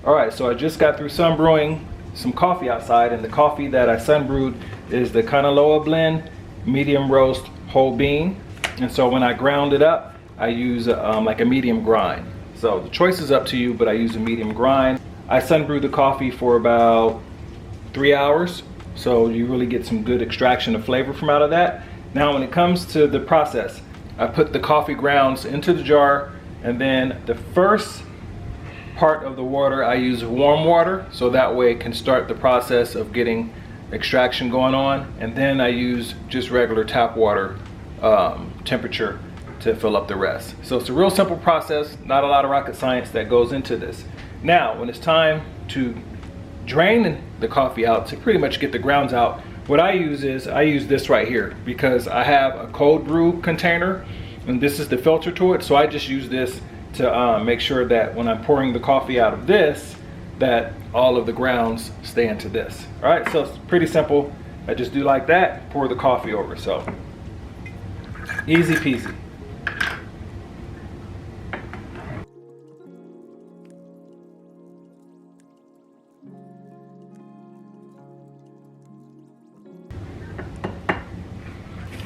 All right, so I just got through sun brewing some coffee outside, and the coffee that I sun brewed is the Kanaloa blend, medium roast, whole bean. And so when I ground it up, I use like a medium grind. So the choice is up to you, but I use a medium grind. I sun brew the coffee for about 3 hours, so you really get some good extraction of flavor from out of that. Now when it comes to the process, I put the coffee grounds into the jar, and then the first part of the water I use warm water, so that way it can start the process of getting extraction going on, and then I use just regular tap water temperature to fill up the rest. So it's a real simple process, not a lot of rocket science that goes into this. Now when it's time to drain the coffee out, to pretty much get the grounds out, what I use is I use this right here, because I have a cold brew container and this is the filter to it. So I just use this to make sure that when I'm pouring the coffee out of this, that all of the grounds stay into this. All right, so it's pretty simple. I just do like that, pour the coffee over. So easy peasy.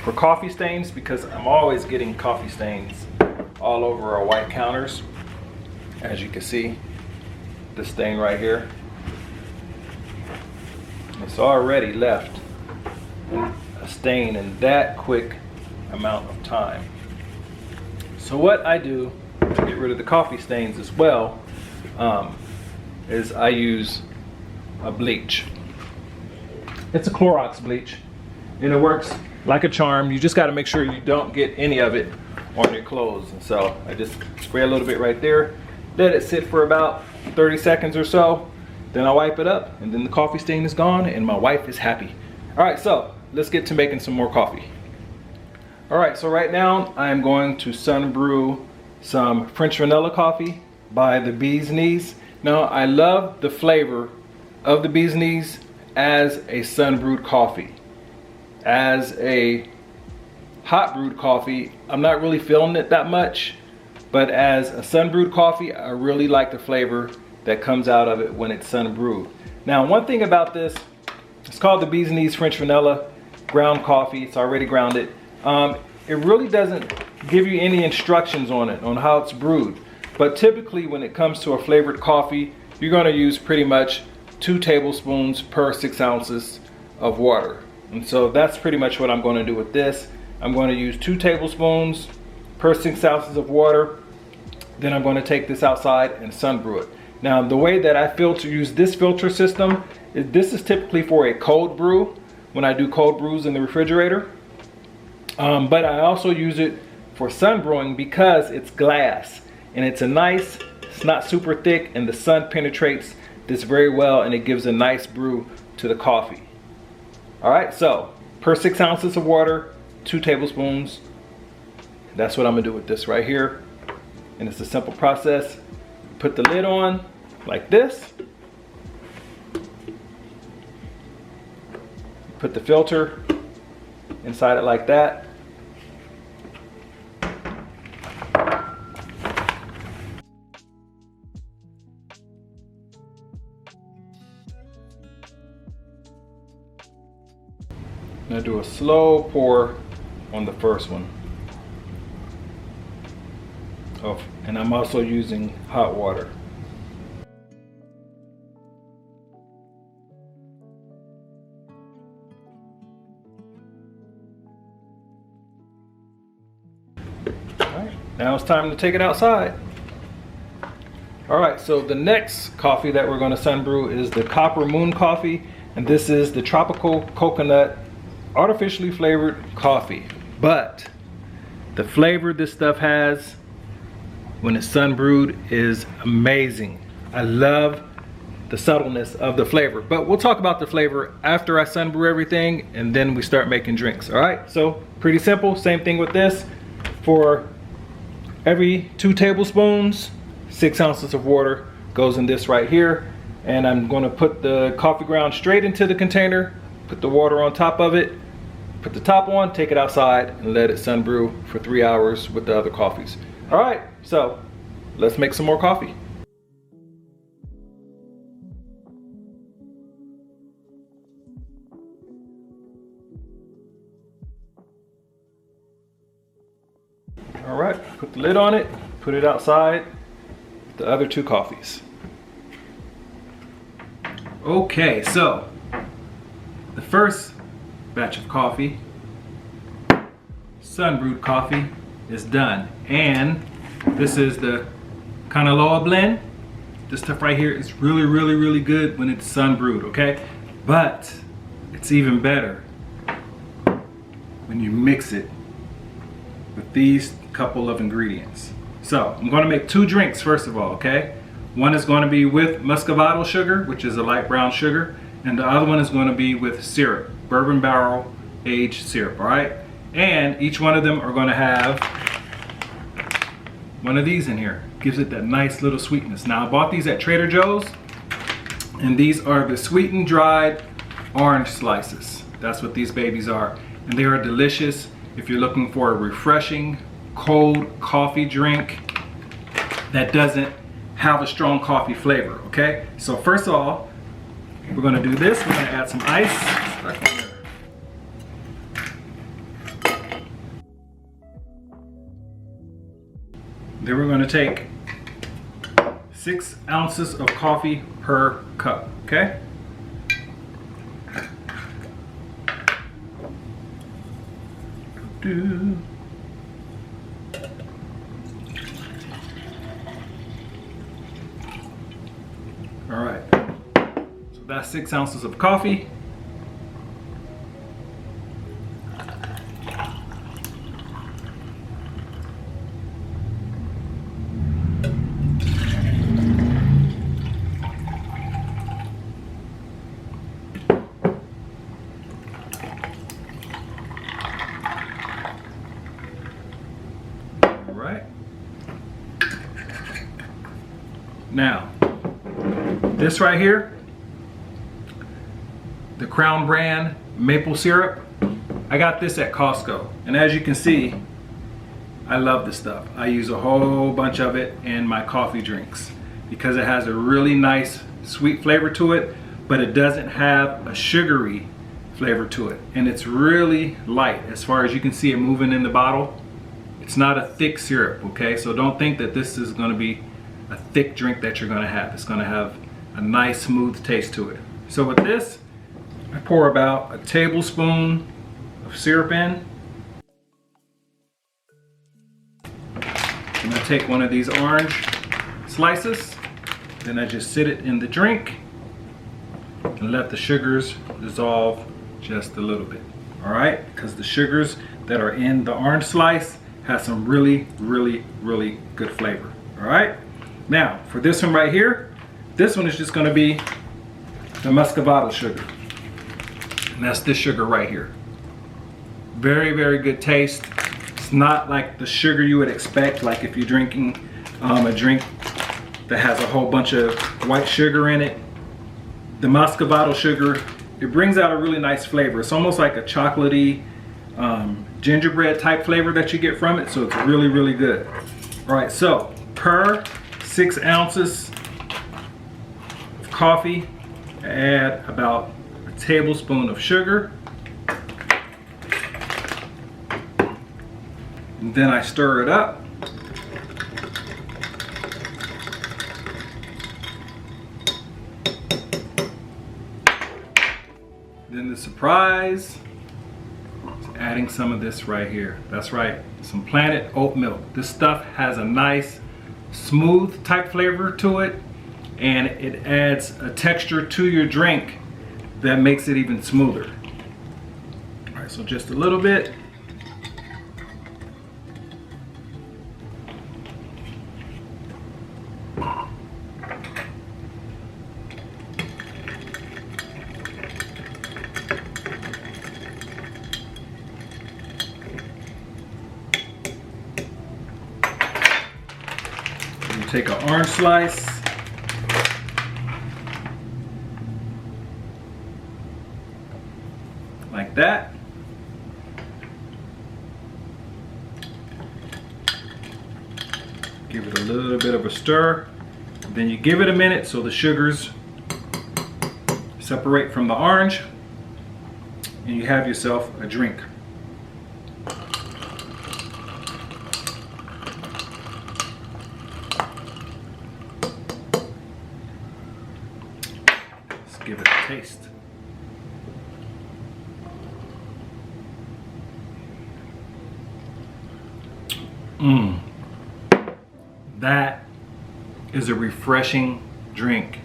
For coffee stains, because I'm always getting coffee stains all over our white counters, as you can see, the stain right here, it's already left a stain in that quick amount of time. So what I do to get rid of the coffee stains as well is I use a bleach. It's a Clorox bleach, and it works like a charm. You just got to make sure you don't get any of it on your clothes. And so I just spray a little bit right there, let it sit for about 30 seconds or so, then I wipe it up, and then the coffee stain is gone and my wife is happy. All right, so let's get to making some more coffee. All right, so right now I'm going to sun brew some French vanilla coffee by the Bee's Knees. Now I love the flavor of the Bee's Knees as a sun brewed coffee. As a hot brewed coffee, I'm not really feeling it that much, but as a sun brewed coffee, I really like the flavor that comes out of it when it's sun brewed. Now, one thing about this, it's called the Bee's Knees French Vanilla ground coffee. It's already grounded. It really doesn't give you any instructions on it, on how it's brewed. But typically when it comes to a flavored coffee, you're gonna use pretty much 2 tablespoons per 6 ounces of water. And so that's pretty much what I'm going to do with this. I'm going to use 2 tablespoons per 6 ounces of water. Then I'm going to take this outside and sun brew it. Now the way that I use this filter system, this is typically for a cold brew, when I do cold brews in the refrigerator. But I also use it for sun brewing because it's glass and it's not super thick, and the sun penetrates this very well and it gives a nice brew to the coffee. All right, so per 6 ounces of water, 2 tablespoons. That's what I'm gonna do with this right here. And it's a simple process. Put the lid on like this. Put the filter inside it like that. I'm gonna do a slow pour on the first one. And I'm also using hot water. All right, now it's time to take it outside. All right, so the next coffee that we're gonna sun brew is the Copper Moon coffee. And this is the tropical coconut artificially flavored coffee. But the flavor this stuff has when it's sun brewed is amazing. I love the subtleness of the flavor, but we'll talk about the flavor after I sun brew everything and then we start making drinks. All right, so pretty simple. Same thing with this. For every 2 tablespoons, 6 ounces of water goes in this right here. And I'm going to put the coffee ground straight into the container, put the water on top of it, put the top on, take it outside, and let it sun brew for 3 hours with the other coffees. All right, so let's make some more coffee. put the lid on it, put it outside with the other 2 coffees. Okay, so the first batch of coffee, sun-brewed coffee, is done. And this is the Kanaloa blend. This stuff right here is really, really, really good when it's sun-brewed, okay? But it's even better when you mix it with these couple of ingredients. So I'm going to make 2 drinks first of all, okay? One is going to be with muscovado sugar, which is a light brown sugar, and the other one is going to be with syrup, bourbon barrel aged syrup, all right? And each one of them are going to have one of these in here. Gives it that nice little sweetness. Now I bought these at Trader Joe's, and these are the sweetened dried orange slices. That's what these babies are, and they are delicious if you're looking for a refreshing cold coffee drink that doesn't have a strong coffee flavor, okay? So first of all, we're gonna do this. We're gonna add some ice. Then we're gonna take 6 ounces of coffee per cup, okay? All right, so that's 6 ounces of coffee. All right. Now, this right here, the Crown brand maple syrup, I got this at Costco. And as you can see, I love this stuff. I use a whole bunch of it in my coffee drinks because it has a really nice sweet flavor to it, but it doesn't have a sugary flavor to it. And it's really light as far as you can see it moving in the bottle. It's not a thick syrup, okay? So don't think that this is gonna be a thick drink that you're gonna have. It's gonna have a nice smooth taste to it. So with this, I pour about a tablespoon of syrup in. I'm gonna take one of these orange slices, then I just sit it in the drink and let the sugars dissolve just a little bit. All right, because the sugars that are in the orange slice have some really, really, really good flavor. All right, now for this one right here, this one is just going to be the muscovado sugar, and that's this sugar right here. Very, very good taste. It's not like the sugar you would expect, like if you're drinking a drink that has a whole bunch of white sugar in it. The muscovado sugar, it brings out a really nice flavor. It's almost like a chocolatey gingerbread type flavor that you get from it, so it's really, really good. All right, so per 6 ounces of coffee, add about a tablespoon of sugar. And then I stir it up. Then the surprise is adding some of this right here. That's right, some Planet oat milk. This stuff has a nice smooth type flavor to it, and it adds a texture to your drink that makes it even smoother. All right, so just a little bit. Take an orange slice, like that. Give it a little bit of a stir. Then you give it a minute so the sugars separate from the orange, and you have yourself a drink. taste. That is a refreshing drink.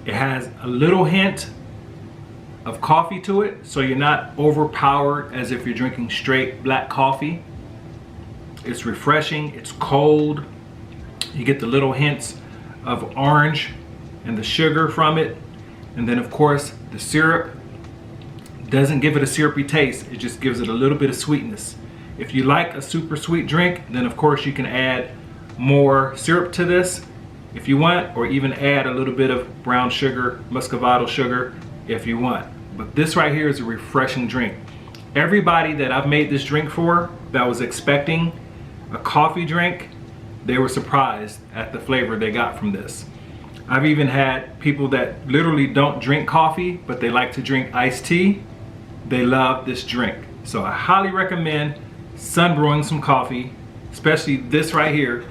It has a little hint of coffee to it, so you're not overpowered as if you're drinking straight black coffee. It's refreshing, it's cold. You get the little hints of orange and the sugar from it. And then of course the syrup doesn't give it a syrupy taste, it just gives it a little bit of sweetness. If you like a super sweet drink, then of course you can add more syrup to this if you want, or even add a little bit of brown sugar, muscovado sugar if you want. But this right here is a refreshing drink. Everybody that I've made this drink for that was expecting a coffee drink, they were surprised at the flavor they got from this. I've even had people that literally don't drink coffee, but they like to drink iced tea. They love this drink. So I highly recommend sunbrewing some coffee, especially this right here.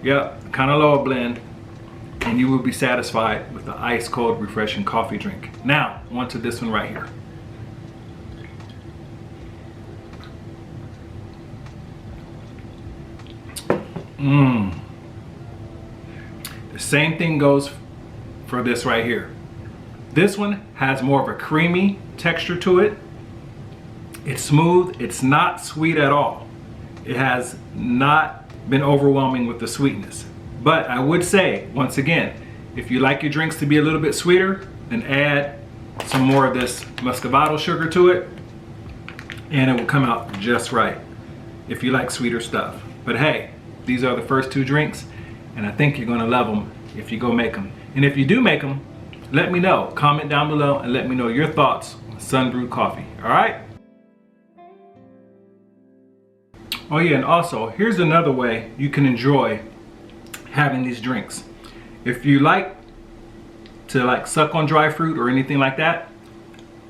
Yep, kind of lower blend, and you will be satisfied with the ice cold refreshing coffee drink. Now, on to this one right here. The same thing goes for this right here. This one has more of a creamy texture to it. It's smooth, it's not sweet at all. It has not been overwhelming with the sweetness. But I would say, once again, if you like your drinks to be a little bit sweeter, then add some more of this muscovado sugar to it, and it will come out just right if you like sweeter stuff. But hey, these are the first two drinks, and I think you're gonna love them if you go make them. And if you do make them, let me know. Comment down below and let me know your thoughts on sunbrewed coffee, all right? Oh yeah, and also, here's another way you can enjoy having these drinks. If you like to suck on dry fruit or anything like that,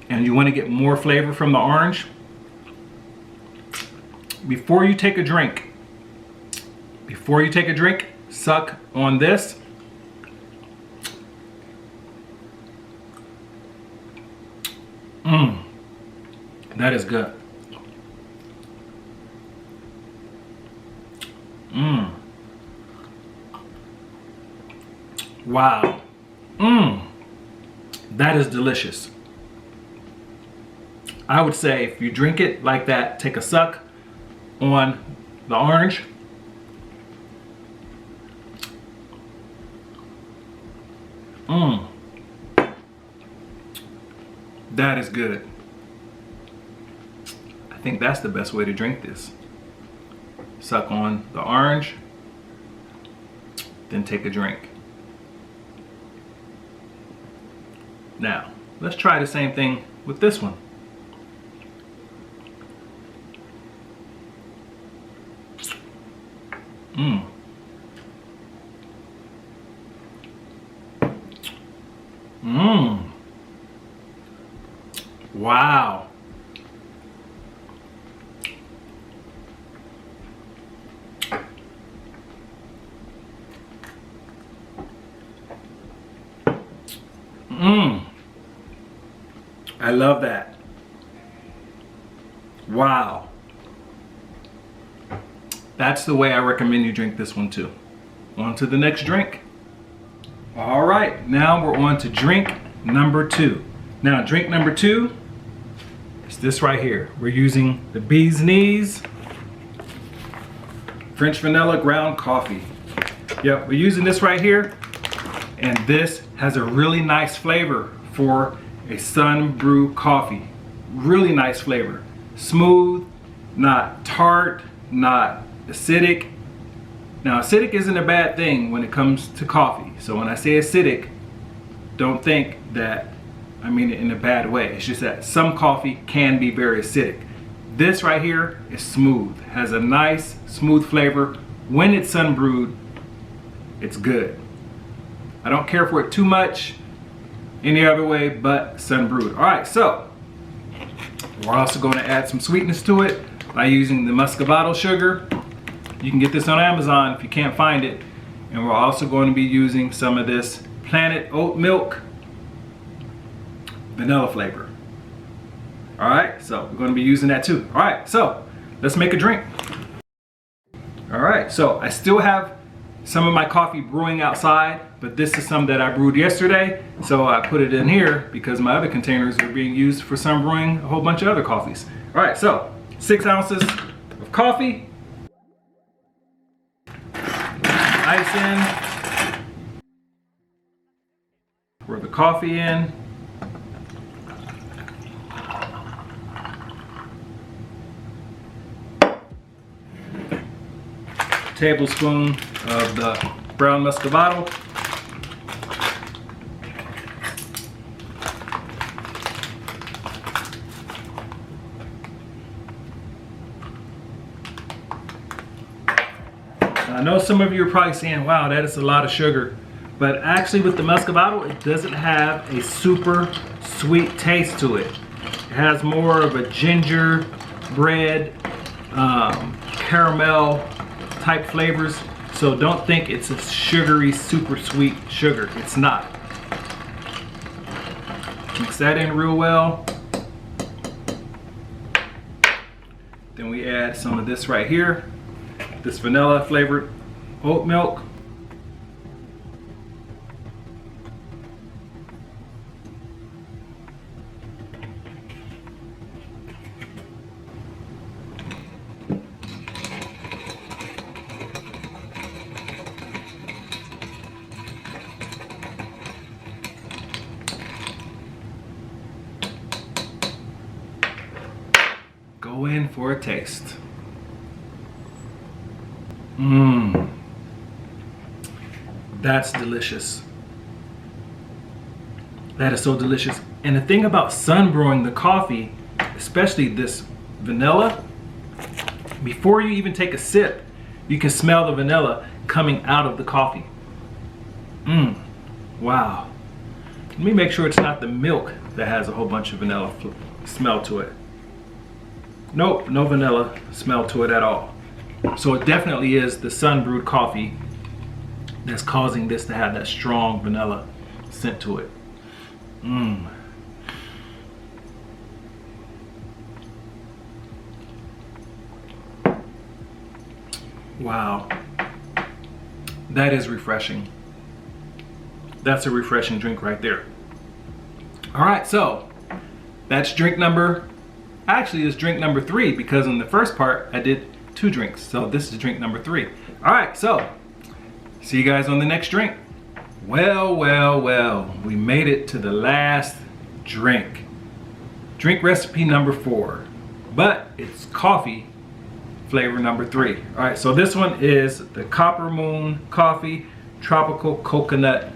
and you want to get more flavor from the orange, before you take a drink, suck on this. That is good. Wow. That is delicious. I would say if you drink it like that, take a suck on the orange. That is good. I think that's the best way to drink this. Suck on the orange, then take a drink. Now, let's try the same thing with this one. Wow. I love that. Wow. That's the way I recommend you drink this one too. On to the next drink. All right, now we're on to drink number 2. Now, drink number 2 is this right here. We're using the Bee's Knees French Vanilla Ground Coffee. Yep, we're using this right here, and this has a really nice flavor for a sunbrew coffee. Really nice flavor. Smooth, not tart, not acidic. Now, acidic isn't a bad thing when it comes to coffee. So when I say acidic, don't think that I mean it in a bad way. It's just that some coffee can be very acidic. This right here is smooth, has a nice smooth flavor. When it's sunbrewed, it's good. I don't care for it too much any other way but sunbrewed. All right, so we're also going to add some sweetness to it by using the muscovado sugar. You can get this on Amazon if you can't find it. And we're also going to be using some of this Planet Oat Milk vanilla flavor. All right, so we're gonna be using that too. All right, so let's make a drink. All right, so I still have some of my coffee brewing outside, but this is some that I brewed yesterday. So I put it in here because my other containers are being used for sun brewing a whole bunch of other coffees. All right, so 6 ounces of coffee. Ice in. Pour the coffee in. Tablespoon of the brown muscovado. I know some of you are probably saying, wow, that is a lot of sugar. But actually with the muscovado, it doesn't have a super sweet taste to it. It has more of a ginger, bread, caramel type flavors. So don't think it's a sugary, super sweet sugar. It's not. Mix that in real well. Then we add some of this right here. This vanilla flavored oat milk. Go in for a taste. Mmm. That's delicious. That is so delicious. And the thing about sun brewing the coffee, especially this vanilla, before you even take a sip, you can smell the vanilla coming out of the coffee. Mmm. Wow. Let me make sure it's not the milk that has a whole bunch of vanilla smell to it. Nope, no vanilla smell to it at all. So it definitely is the sun brewed coffee that's causing this to have that strong vanilla scent to it. Mmm. Wow. That is refreshing. That's a refreshing drink right there. All right, so that's drink number, actually it's drink number 3 because in the first part I did 2 drinks. So this is drink number 3. All right, so see you guys on the next drink. Well, we made it to the last drink. Drink recipe number 4, but it's coffee flavor number 3. All right, so this one is the Copper Moon Coffee Tropical Coconut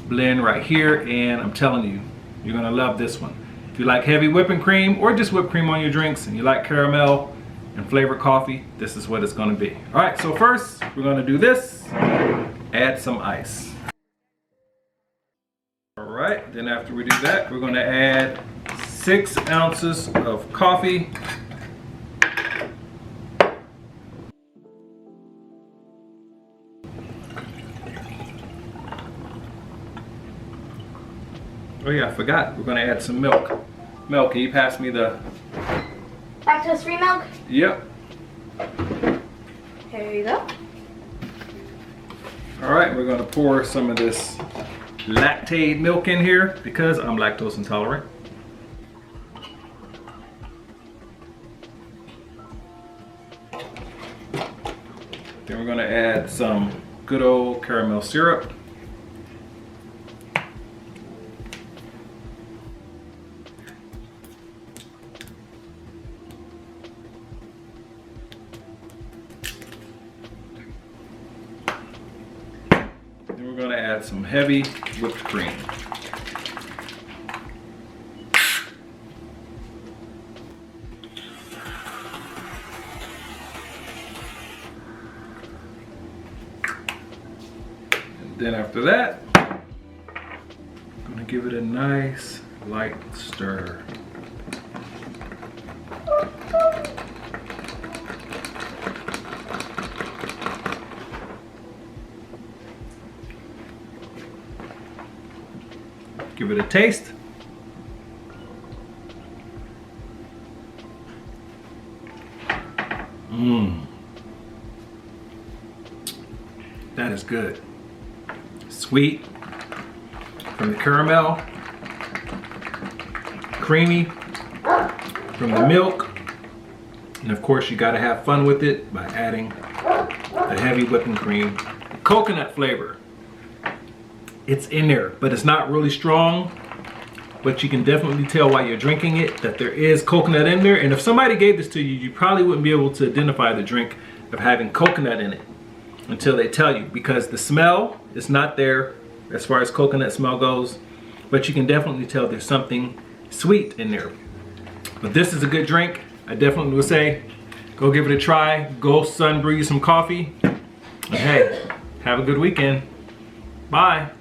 blend right here, and I'm telling you, you're gonna love this one. If you like heavy whipping cream or just whipped cream on your drinks and you like caramel and flavored coffee, this is what it's gonna be. All right, so first we're gonna do this, add some ice. All right, then after we do that, we're gonna add 6 ounces of coffee. Oh yeah, I forgot, we're gonna add some milk. Milk, can you pass me the... Lactose-free milk? Yep. Here you go. All right, we're gonna pour some of this lactate milk in here because I'm lactose intolerant. Then we're gonna add some good old caramel syrup. Then we're gonna add some heavy whipped cream. Then after that, I'm gonna give it a nice light stir. Give it a taste. That is good. Sweet from the caramel, creamy from the milk, and of course you got to have fun with it by adding the heavy whipping cream. Coconut flavor, it's in there, but it's not really strong. But you can definitely tell while you're drinking it that there is coconut in there. And if somebody gave this to you, you probably wouldn't be able to identify the drink of having coconut in it until they tell you, because the smell is not there as far as coconut smell goes. But you can definitely tell there's something sweet in there. But this is a good drink. I definitely would say go give it a try. Go sunbrew you some coffee. And hey, have a good weekend. Bye.